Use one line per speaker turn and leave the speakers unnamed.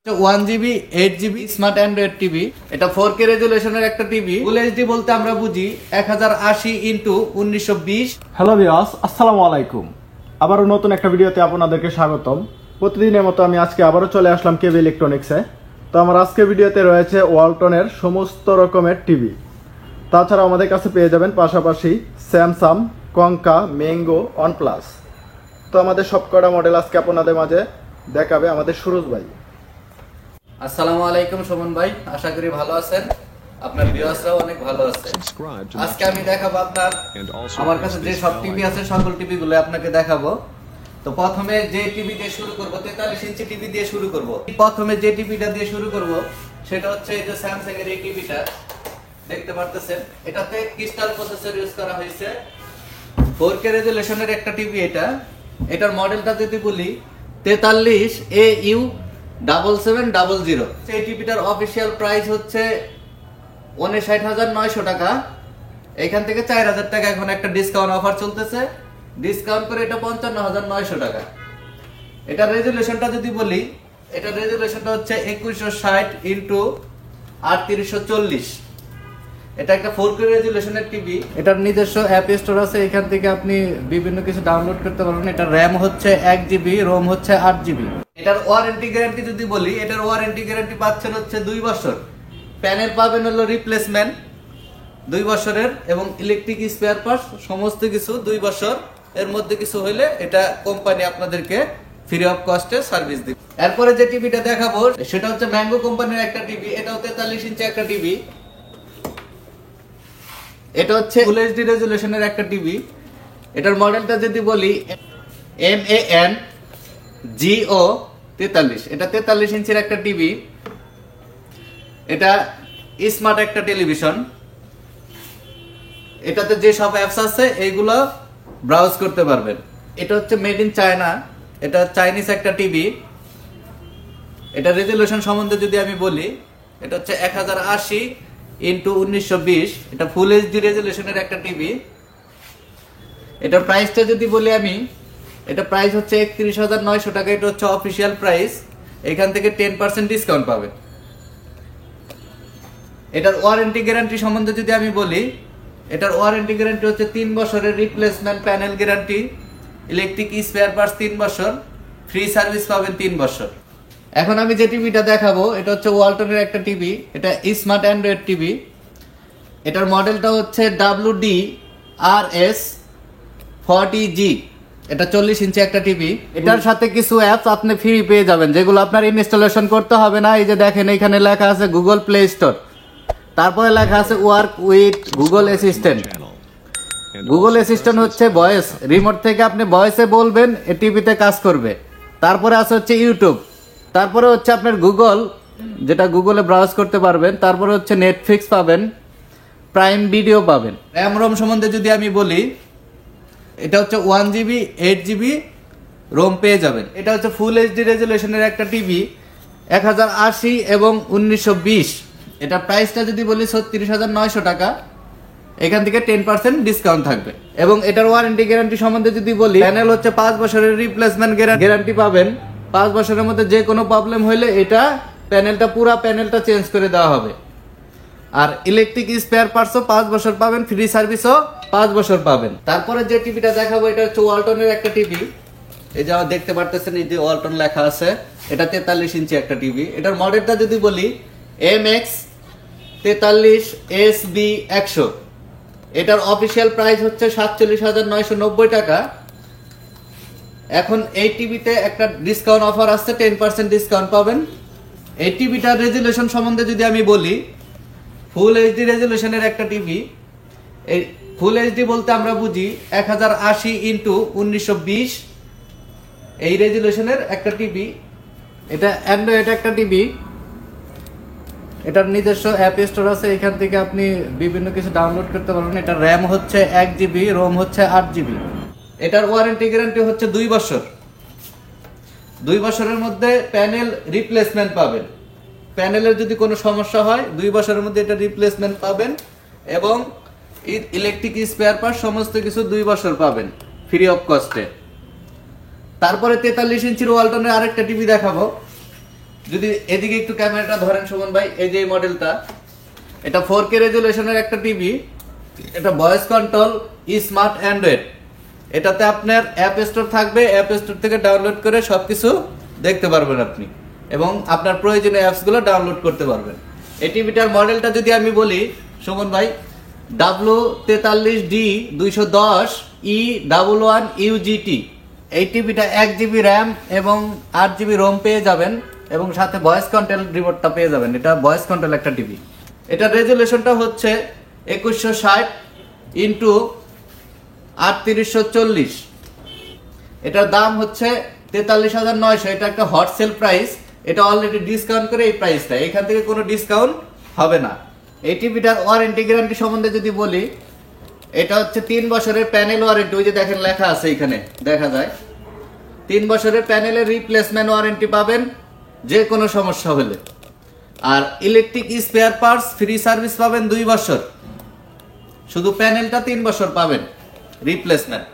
1 GB 8 GB smart Android TV. এটা 4K রেজুলেশনের একটা TV. Full HD বলতে আমরা বুঝি 1080x1920।
হ্যালো ভিউয়ার্স, আসসালামু আলাইকুম। আবারও নতুন একটা ভিডিওতে আপনাদেরকে স্বাগতম। প্রতিদিনের মতো আমি আজকে আবারও চলে আসলাম কেবি ইলেকট্রনিক্সে। তো আমার আজকের ভিডিওতে রয়েছে ওয়ালটনের সমস্ত রকমের টিভি। তাছাড়া আমাদের কাছে পেয়ে যাবেন পাশাপাশি স্যামসাং, কঙ্কা, ম্যাঙ্গো, ওয়ানপ্লাস। তো আমাদের সবকটা মডেল আজকে আপনাদের মাঝে দেখাবে আমাদের সুরজ ভাই।
আসসালামু আলাইকুম সুমন ভাই, আশা করি ভালো আছেন, আপনার ভিউয়ার্সরাও অনেক ভালো আছে। আজকে আমি দেখাবো আমার কাছে যে সব টিভি আছে সকল টিভিগুলো আপনাকে দেখাবো। তো প্রথমে যে টিভি দিয়ে শুরু করব, 43 ইঞ্চি টিভি দিয়ে শুরু করব। প্রথমে যে টিভিটা দিয়ে শুরু করব সেটা হচ্ছে এই যে স্যামসাং এর এই টিভিটা দেখতে পারতেছেন। এটাতে ক্রিস্টাল প্রসেসর ইউজ করা হয়েছে। 4K রেজুলেশনের একটা টিভি এটা। এটার মডেলটা যদি বলি 43AU7700। এই টিভিটার অফিশিয়াল প্রাইস হচ্ছে 59,900 টাকা। এখান থেকে 4,000 টাকা এখন একটা ডিসকাউন্ট অফার চলতেছে। ডিসকাউন্ট করে এটা 55,900 টাকা। এটা রেজুলেশনটা যদি বলি, এটা রেজুলেশনটা হচ্ছে 2160x3840। এটা একটা 4K রেজুলেশনের টিভি। এটার নিজস্ব অ্যাপ স্টোর আছে, এখান থেকে আপনি বিভিন্ন কিছু ডাউনলোড করতে পারবেন। এটা র্যাম হচ্ছে 1 GB, রোম হচ্ছে 8 GB। এটার ওয়ারেন্টি গ্যারান্টি যদি বলি, এটার ওয়ারেন্টি গ্যারান্টি পাচ্ছেন হচ্ছে 2 বছর। প্যানেল পাবেন হলো রিপ্লেসমেন্ট 2 বছরের, এবং ইলেকট্রিক স্পেয়ার পার্টস সমস্ত কিছু 2 বছর। এর মধ্যে কিছু হইলে এটা কোম্পানি আপনাদেরকে ফ্রি অফ কস্টে সার্ভিস দিবে। এরপরে যে টিভিটা দেখাবো সেটা হচ্ছে ম্যাঙ্গো কোম্পানির একটা টিভি। এটাও 43 ইঞ্চি একটা টিভি। এটা হচ্ছে ফুল এইচডি রেজুলেশনের একটা টিভি। এটার মডেলটা যদি বলি MANGO43। এটা 43 ইঞ্চির একটা টিভি। এটা স্মার্ট একটা টেলিভিশন। এটাতে যে সব অ্যাপস আছে এইগুলো ব্রাউজ করতে পারবেন। এটা হচ্ছে মেড ইন চায়না। এটা চাইনিজ একটা টিভি। এটা রেজুলেশন সম্বন্ধে যদি আমি বলি, এটা হচ্ছে 1080x1920। এটা ফুল এইচডি রেজুলেশনের একটা টিভি। এটার প্রাইসটা যদি বলি আমি, এটা প্রাইস হচ্ছে 31,900 টাকা। এটা হচ্ছে অফিশিয়াল প্রাইস। এখান থেকে 10% ডিসকাউন্ট পাবেন। এটার ওয়ারেন্টি গ্যারান্টি সম্বন্ধে যদি আমি বলি, এটার ওয়ারেন্টি গ্যারান্টি হচ্ছে 3 বছরের replacement panel guarantee, electric spare parts 3 বছর, ফ্রি সার্ভিস পাবেন 3 বছর। এখন আমি যে টিভিটা দেখাবো এটা হচ্ছে ওয়ালটনের একটা টিভি। এটা স্মার্ট অ্যান্ড্রয়েড টিভি। এটার মডেলটা হচ্ছে WD-RS40G। এটা 40 ইঞ্চি একটা টিভি। এটার সাথে কিছু অ্যাপস আপনি ফ্রি পেয়ে যাবেন, যেগুলো আপনার ইনস্টলেশন করতে হবে না। এই যে দেখেন, এখানে লেখা আছে গুগল প্লে স্টোর, তারপরে লেখা আছে work with Google assistant. Google assistant হচ্ছে ভয়েস, রিমোট থেকে আপনি ভয়েসে বলবেন, এই টিভিতে কাজ করবে। তারপরে আছে হচ্ছে ইউটিউব, তারপরে হচ্ছে আপনার গুগল, যেটা গুগলে ব্রাউজ করতে পারবেন। তারপরে হচ্ছে নেটফ্লিক্স পাবেন, প্রাইম ভিডিও পাবেন। র্যাম রোম সম্বন্ধে যদি আমি বলি, এটা হচ্ছে 1 GB 8 GB রোম পেয়ে যাবেন। এটা হচ্ছে ফুল এইচডি রেজুলেশনের একটা টিভি, 1080 এবং 1920। এটা প্রাইসটা যদি বলি 36,900 টাকা। এখান থেকে 10% ডিসকাউন্ট থাকবে। এবং এটার ওয়ারেন্টি গ্যারান্টি সম্বন্ধে যদি বলি, প্যানেল হচ্ছে 5 বছরের রিপ্লেসমেন্ট গ্যারান্টি পাবেন। 5 বছরের মধ্যে যে কোনো প্রবলেম হইলে এটা পুরা প্যানেলটা চেঞ্জ করে দেওয়া হবে। আর ইলেকট্রিক স্পেয়ার পার্টসও 5 বছর পাবেন, ফ্রি সার্ভিসও 5 বছর পাবেন। তারপরে যে টিভিটা দেখাবো এটা হচ্ছে ওয়ালটনের একটা টিভি। এই যে দেখতে পারতেছেন, এই যে ওয়ালটন লেখা আছে। এটা 43 ইঞ্চি একটা টিভি। এটার মডেলটা যদি বলি MX43SB100। এটার অফিশিয়াল প্রাইস হচ্ছে 47,990 টাকা। এখন এই টিভিতে একটা ডিসকাউন্ট অফার আসছে, 10% ডিসকাউন্ট পাবেন। এই টিভিটার রেজুলেশন সম্বন্ধে যদি আমি বলি, ফুল এইচডি রেজুলেশনের একটা টিভি। এই ফুল এইচডি বলতে আমরা বুঝি 1080x1920। এই রেজুলেশনের একটা টিভি। এটা অ্যান্ড্রয়েড একটা টিভি। এটার নিজস্ব অ্যাপ স্টোর আছে, এখান থেকে আপনি বিভিন্ন কিছু ডাউনলোড করতে পারবেন। এটা র্যাম হচ্ছে 1 GB, রোম হচ্ছে 8 GB। এটার ওয়ারেন্টি গ্যারান্টি হচ্ছে 2 বছর। 2 বছরের মধ্যে প্যানেল রিপ্লেসমেন্ট পাবেন। প্যানেলের যদি কোনো সমস্যা হয় 2 বছরের মধ্যে এটা রিপ্লেসমেন্ট পাবেন, এবং ইলেকট্রিক স্পেয়ার পার্টস সমস্ত কিছু 2 বছর পাবেন ফ্রি অফ কস্টে। তারপরে 43 ইঞ্চির ওয়ালটনের আরেকটা টিভি দেখাবো। যদি এদিকে একটু ক্যামেরাটা ধরেন সুমন ভাই, এই যে এই মডেলটা, এটা 4K রেজুলেশনের একটা টিভি। এটা ভয়েস কন্ট্রোল স্মার্ট অ্যান্ড্রয়েড। এটাতে আপনার অ্যাপ স্টোর থাকবে, অ্যাপ স্টোর থেকে ডাউনলোড করে সবকিছু দেখতে পারবেন আপনি, এবং আপনার প্রয়োজনীয় অ্যাপসগুলো ডাউনলোড করতে পারবেন। এই টিভিটার মডেলটা যদি আমি বলি সুমন ভাই, W43D210E11UGT। এই টিভিটা 1GB র্যাম এবং 8GB রোম পেয়ে যাবেন, এবং সাথে ভয়েস কন্ট্রোল রিমোটটা পেয়ে যাবেন। এটা ভয়েস কন্ট্রোল একটা টিভি। এটার রেজুলেশনটা হচ্ছে 2160x3840। এটার দাম হচ্ছে 43,900। এটা একটা হট সেল প্রাইস। এটা অলরেডি ডিসকাউন্ট করে এই প্রাইসটা, এখান থেকে কোনো ডিসকাউন্ট হবে না। এই টিভিটার ওয়ারেন্টি গ্যারান্টি সম্বন্ধে যদি বলি, এটা হচ্ছে 3 বছরের প্যানেল ওয়ারেন্টি। ওই যে দেখেন লেখা আছে, এখানে দেখা যায় 3 বছরের প্যানেলের রিপ্লেসমেন্ট ওয়ারেন্টি পাবেন যে কোনো সমস্যা হলে। আর electric spare parts free service পাবেন 2 বছর। শুধু প্যানেলটা 3 বছর পাবেন রিপ্লেসমেন্ট।